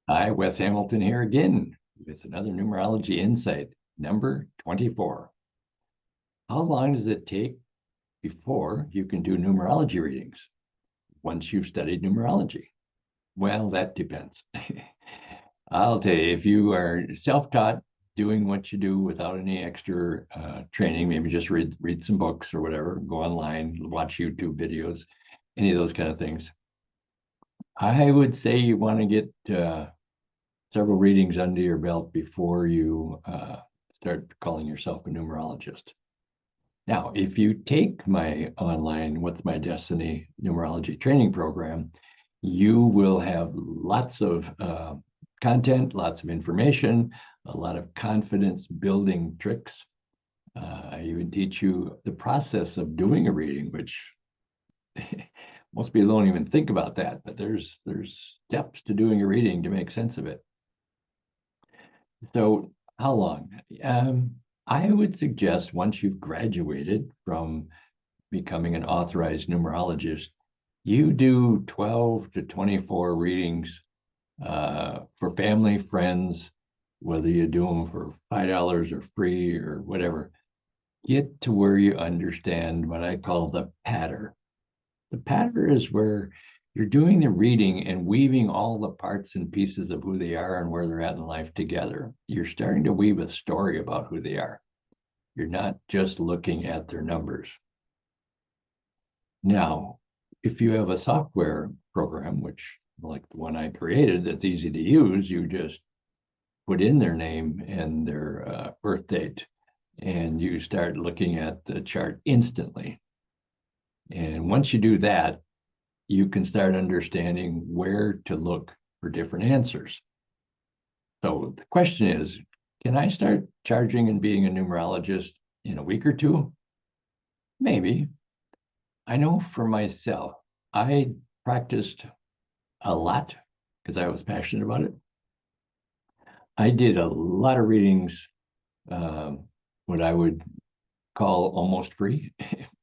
Hi, Wes Hamilton here again with another numerology insight, number 24. How long does it take before you can do numerology readings once you've studied numerology? Well, that depends. I'll tell you, if you are self-taught, doing what you do without any extra training, maybe just read some books or whatever, go online, watch YouTube videos, any of those kind of things. I would say you want to get several readings under your belt before you start calling yourself a numerologist. Now, if you take my online What's My Destiny numerology training program, you will have lots of content, lots of information, a lot of confidence building tricks. I even teach you the process of doing a reading, which most people don't even think about that, but there's steps to doing a reading to make sense of it. So how long? I would suggest once you've graduated from becoming an authorized numerologist, you do 12 to 24 readings for family, friends, whether you do them for $5 or free or whatever. Get to where you understand what I call the pattern. The pattern is where you're doing the reading and weaving all the parts and pieces of who they are and where they're at in life together. You're starting to weave a story about who they are. You're not just looking at their numbers. Now, if you have a software program, which like the one I created, that's easy to use, you just put in their name and their birth date, and you start looking at the chart instantly. And once you do that, you can start understanding where to look for different answers. So the question is, can I start charging and being a numerologist in a week or two? Maybe. I know for myself, I practiced a lot because I was passionate about it. I did a lot of readings, what I would call almost free,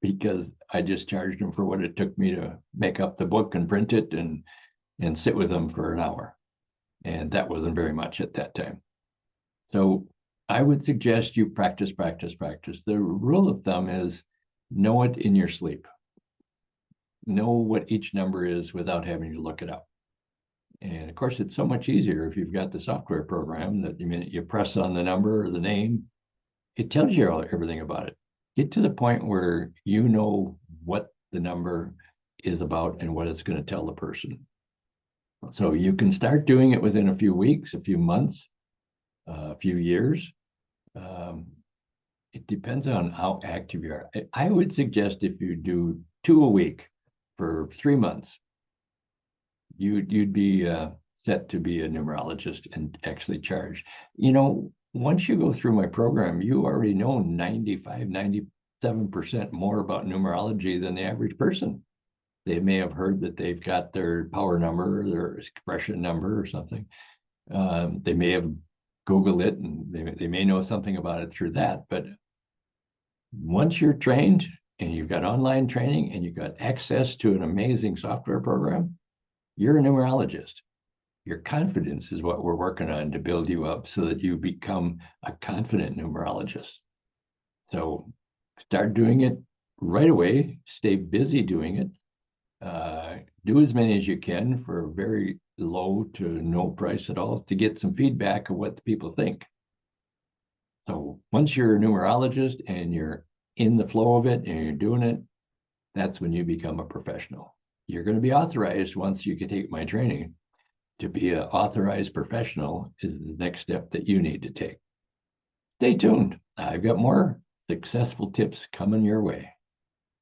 because I just charged them for what it took me to make up the book and print it and sit with them for an hour. And that wasn't very much at that time. So I would suggest you practice, practice, practice. The rule of thumb is know it in your sleep. Know what each number is without having to look it up. And of course, it's so much easier if you've got the software program that the minute you press on the number or the name, it tells you everything about it. Get to the point where you know what the number is about and what it's going to tell the person. So you can start doing it within a few weeks, a few months, a few years. It depends on how active you are. I would suggest if you do 2 a week for 3 months, you'd be set to be a numerologist and actually charge. Once you go through my program, you already know 95, 97% more about numerology than the average person. They may have heard that they've got their power number or their expression number or something. They may have Googled it and they may know something about it through that. But once you're trained and you've got online training and you've got access to an amazing software program, you're a numerologist. Your confidence is what we're working on to build you up so that you become a confident numerologist. So start doing it right away. Stay busy doing it. Do as many as you can for very low to no price at all to get some feedback of what the people think. So once you're a numerologist and you're in the flow of it and you're doing it, that's when you become a professional. You're going to be authorized once you can take my training. To be an authorized professional is the next step that you need to take. Stay tuned. I've got more successful tips coming your way.